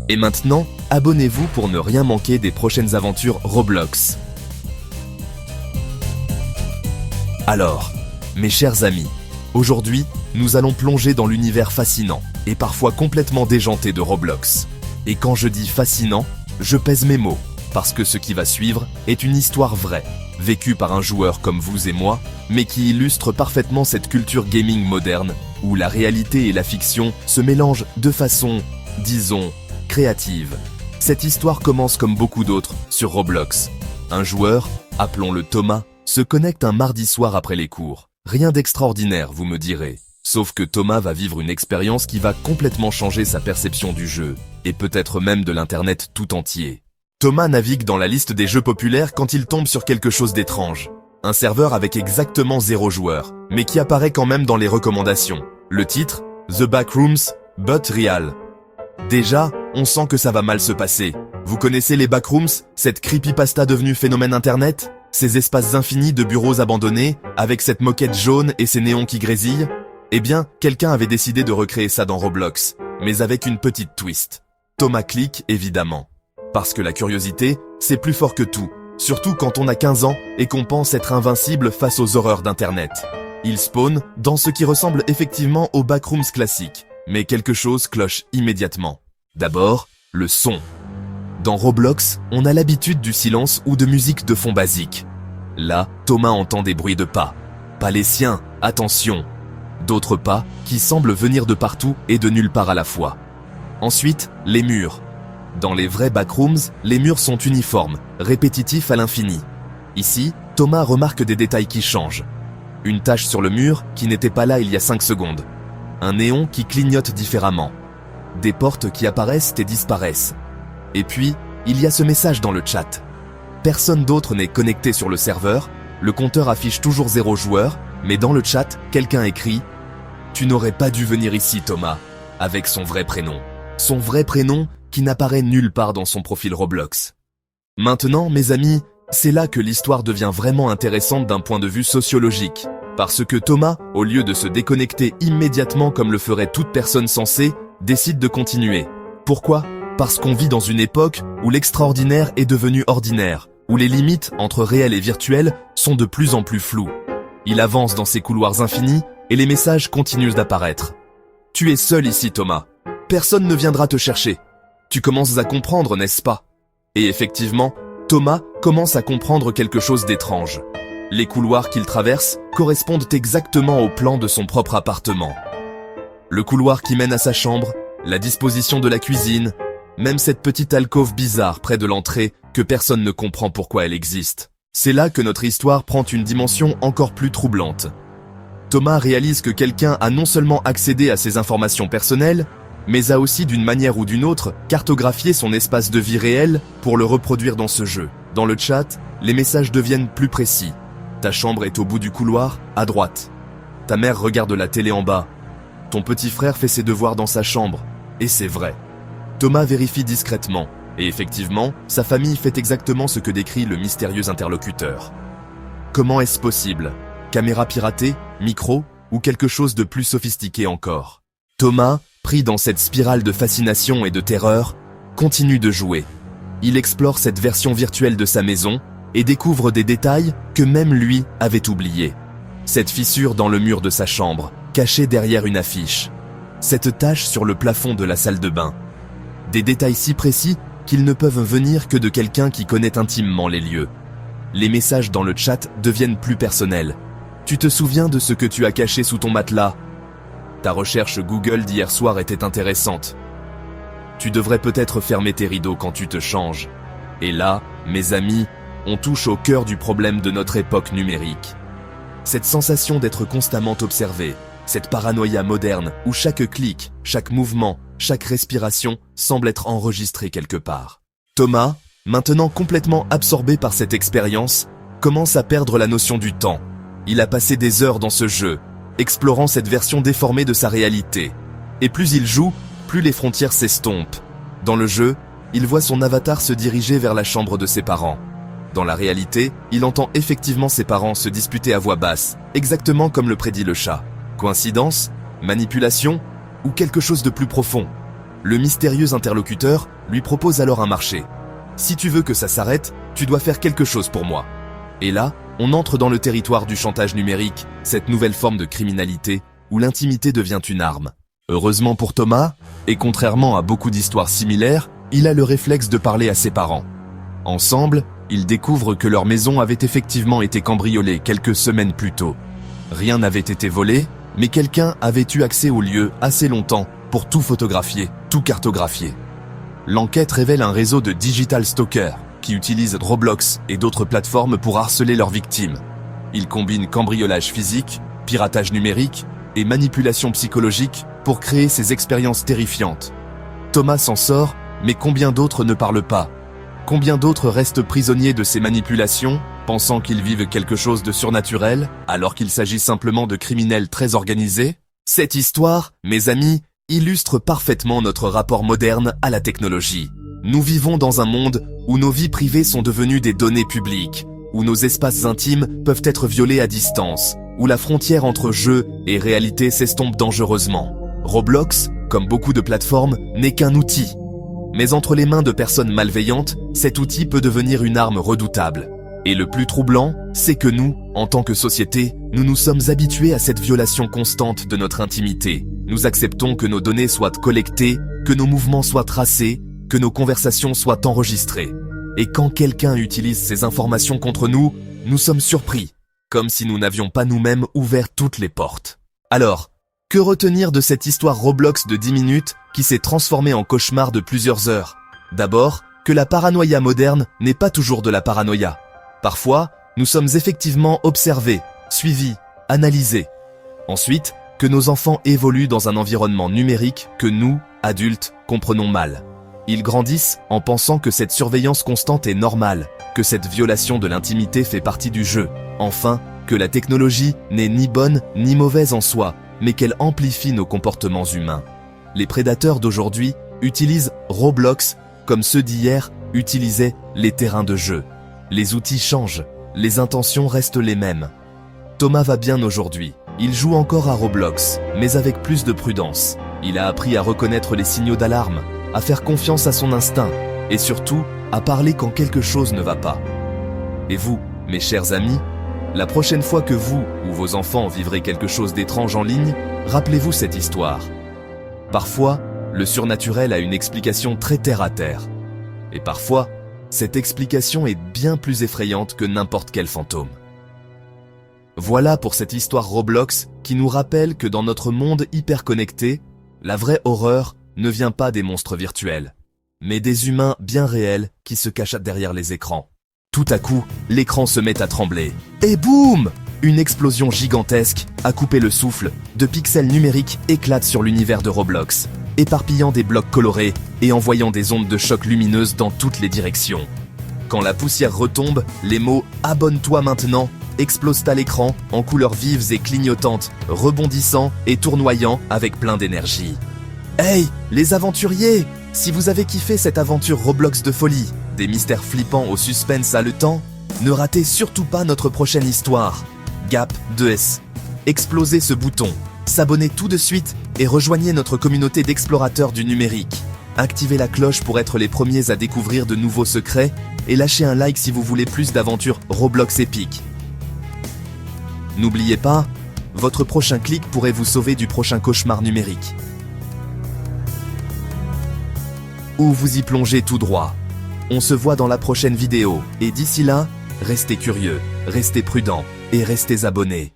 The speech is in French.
Et maintenant, abonnez-vous pour ne rien manquer des prochaines aventures Roblox. Alors, mes chers amis, aujourd'hui, nous allons plonger dans l'univers fascinant et parfois complètement déjanté de Roblox. Et quand je dis fascinant, je pèse mes mots, parce que ce qui va suivre est une histoire vraie, vécue par un joueur comme vous et moi, mais qui illustre parfaitement cette culture gaming moderne, où la réalité et la fiction se mélangent de façon, disons, créative. Cette histoire commence comme beaucoup d'autres sur Roblox. Un joueur, appelons-le Thomas, se connecte un mardi soir après les cours. Rien d'extraordinaire, vous me direz. Sauf que Thomas va vivre une expérience qui va complètement changer sa perception du jeu, et peut-être même de l'internet tout entier. Thomas navigue dans la liste des jeux populaires quand il tombe sur quelque chose d'étrange. Un serveur avec exactement 0 joueur, mais qui apparaît quand même dans les recommandations. Le titre, The Backrooms, but real. Déjà, on sent que ça va mal se passer. Vous connaissez les Backrooms, cette creepypasta devenue phénomène internet? Ces espaces infinis de bureaux abandonnés, avec cette moquette jaune et ces néons qui grésillent? Eh bien, quelqu'un avait décidé de recréer ça dans Roblox, mais avec une petite twist. Thomas clique, évidemment. Parce que la curiosité, c'est plus fort que tout, surtout quand on a 15 ans et qu'on pense être invincible face aux horreurs d'Internet. Il spawn dans ce qui ressemble effectivement aux Backrooms classiques, mais quelque chose cloche immédiatement. D'abord, le son. Dans Roblox, on a l'habitude du silence ou de musique de fond basique. Là, Thomas entend des bruits de pas. Pas les siens, attention. D'autres pas qui semblent venir de partout et de nulle part à la fois. Ensuite, les murs. Dans les vrais backrooms, les murs sont uniformes, répétitifs à l'infini. Ici, Thomas remarque des détails qui changent. Une tache sur le mur qui n'était pas là il y a 5 secondes. Un néon qui clignote différemment. Des portes qui apparaissent et disparaissent. Et puis, il y a ce message dans le chat. Personne d'autre n'est connecté sur le serveur, le compteur affiche toujours 0 joueur, mais dans le chat, quelqu'un écrit « Tu n'aurais pas dû venir ici, Thomas », avec son vrai prénom. Son vrai prénom qui n'apparaît nulle part dans son profil Roblox. Maintenant, mes amis, c'est là que l'histoire devient vraiment intéressante d'un point de vue sociologique. Parce que Thomas, au lieu de se déconnecter immédiatement comme le ferait toute personne sensée, décide de continuer. Pourquoi ? Parce qu'on vit dans une époque où l'extraordinaire est devenu ordinaire, où les limites entre réel et virtuel sont de plus en plus floues. Il avance dans ces couloirs infinis et les messages continuent d'apparaître. Tu es seul ici, Thomas. Personne ne viendra te chercher. Tu commences à comprendre, n'est-ce pas? Et effectivement, Thomas commence à comprendre quelque chose d'étrange. Les couloirs qu'il traverse correspondent exactement au plan de son propre appartement. Le couloir qui mène à sa chambre, la disposition de la cuisine, même cette petite alcôve bizarre près de l'entrée que personne ne comprend pourquoi elle existe. C'est là que notre histoire prend une dimension encore plus troublante. Thomas réalise que quelqu'un a non seulement accédé à ses informations personnelles, mais a aussi d'une manière ou d'une autre cartographié son espace de vie réel pour le reproduire dans ce jeu. Dans le chat, les messages deviennent plus précis. Ta chambre est au bout du couloir, à droite. Ta mère regarde la télé en bas. Ton petit frère fait ses devoirs dans sa chambre. Et c'est vrai. Thomas vérifie discrètement, et effectivement, sa famille fait exactement ce que décrit le mystérieux interlocuteur. Comment est-ce possible? Caméra piratée, micro, ou quelque chose de plus sophistiqué encore? Thomas, pris dans cette spirale de fascination et de terreur, continue de jouer. Il explore cette version virtuelle de sa maison et découvre des détails que même lui avait oubliés. Cette fissure dans le mur de sa chambre, cachée derrière une affiche. Cette tache sur le plafond de la salle de bain. Des détails si précis qu'ils ne peuvent venir que de quelqu'un qui connaît intimement les lieux. Les messages dans le chat deviennent plus personnels. Tu te souviens de ce que tu as caché sous ton matelas? Ta recherche Google d'hier soir était intéressante. Tu devrais peut-être fermer tes rideaux quand tu te changes. Et là, mes amis, on touche au cœur du problème de notre époque numérique. Cette sensation d'être constamment observé, cette paranoïa moderne où chaque clic, chaque mouvement, chaque respiration semble être enregistré quelque part. Thomas, maintenant complètement absorbé par cette expérience, commence à perdre la notion du temps. Il a passé des heures dans ce jeu, explorant cette version déformée de sa réalité. Et plus il joue, plus les frontières s'estompent. Dans le jeu, il voit son avatar se diriger vers la chambre de ses parents. Dans la réalité, il entend effectivement ses parents se disputer à voix basse, exactement comme le prédit le chat. Coïncidence? Manipulation? Ou quelque chose de plus profond? Le mystérieux interlocuteur lui propose alors un marché. Si tu veux que ça s'arrête, tu dois faire quelque chose pour moi. Et là, on entre dans le territoire du chantage numérique, cette nouvelle forme de criminalité où l'intimité devient une arme. Heureusement pour Thomas, et contrairement à beaucoup d'histoires similaires, il a le réflexe de parler à ses parents. Ensemble, ils découvrent que leur maison avait effectivement été cambriolée quelques semaines plus tôt. Rien n'avait été volé, mais quelqu'un avait eu accès au lieu assez longtemps pour tout photographier, tout cartographier. L'enquête révèle un réseau de digital stalkers qui utilisent Roblox et d'autres plateformes pour harceler leurs victimes. Ils combinent cambriolage physique, piratage numérique et manipulation psychologique pour créer ces expériences terrifiantes. Thomas s'en sort, mais combien d'autres ne parlent pas? Combien d'autres restent prisonniers de ces manipulations, pensant qu'ils vivent quelque chose de surnaturel, alors qu'il s'agit simplement de criminels très organisés? Cette histoire, mes amis, illustre parfaitement notre rapport moderne à la technologie. Nous vivons dans un monde où nos vies privées sont devenues des données publiques, où nos espaces intimes peuvent être violés à distance, où la frontière entre jeu et réalité s'estompe dangereusement. Roblox, comme beaucoup de plateformes, n'est qu'un outil. Mais entre les mains de personnes malveillantes, cet outil peut devenir une arme redoutable. Et le plus troublant, c'est que nous, en tant que société, nous nous sommes habitués à cette violation constante de notre intimité. Nous acceptons que nos données soient collectées, que nos mouvements soient tracés, que nos conversations soient enregistrées. Et quand quelqu'un utilise ces informations contre nous, nous sommes surpris, comme si nous n'avions pas nous-mêmes ouvert toutes les portes. Alors, que retenir de cette histoire Roblox de 10 minutes qui s'est transformée en cauchemar de plusieurs heures? D'abord, que la paranoïa moderne n'est pas toujours de la paranoïa. Parfois, nous sommes effectivement observés, suivis, analysés. Ensuite, que nos enfants évoluent dans un environnement numérique que nous, adultes, comprenons mal. Ils grandissent en pensant que cette surveillance constante est normale, que cette violation de l'intimité fait partie du jeu. Enfin, que la technologie n'est ni bonne ni mauvaise en soi, mais qu'elle amplifie nos comportements humains. Les prédateurs d'aujourd'hui utilisent Roblox comme ceux d'hier utilisaient les terrains de jeu. Les outils changent, les intentions restent les mêmes. Thomas va bien aujourd'hui. Il joue encore à Roblox, mais avec plus de prudence. Il a appris à reconnaître les signaux d'alarme, à faire confiance à son instinct, et surtout, à parler quand quelque chose ne va pas. Et vous, mes chers amis, la prochaine fois que vous ou vos enfants vivrez quelque chose d'étrange en ligne, rappelez-vous cette histoire. Parfois, le surnaturel a une explication très terre-à-terre. Et parfois, cette explication est bien plus effrayante que n'importe quel fantôme. Voilà pour cette histoire Roblox qui nous rappelle que dans notre monde hyper connecté, la vraie horreur ne vient pas des monstres virtuels, mais des humains bien réels qui se cachent derrière les écrans. Tout à coup, l'écran se met à trembler. Et boum! Une explosion gigantesque a coupé le souffle, de pixels numériques éclatent sur l'univers de Roblox, éparpillant des blocs colorés et envoyant des ondes de choc lumineuses dans toutes les directions. Quand la poussière retombe, les mots « Abonne-toi maintenant » explosent à l'écran en couleurs vives et clignotantes, rebondissant et tournoyant avec plein d'énergie. Hey, les aventuriers! Si vous avez kiffé cette aventure Roblox de folie, des mystères flippants au suspense haletant, ne ratez surtout pas notre prochaine histoire. Gap 2S. Explosez ce bouton, s'abonnez tout de suite et rejoignez notre communauté d'explorateurs du numérique. Activez la cloche pour être les premiers à découvrir de nouveaux secrets et lâchez un like si vous voulez plus d'aventures Roblox épiques. N'oubliez pas, votre prochain clic pourrait vous sauver du prochain cauchemar numérique. Ou vous y plongez tout droit. On se voit dans la prochaine vidéo, et d'ici là, restez curieux, restez prudents, et restez abonnés.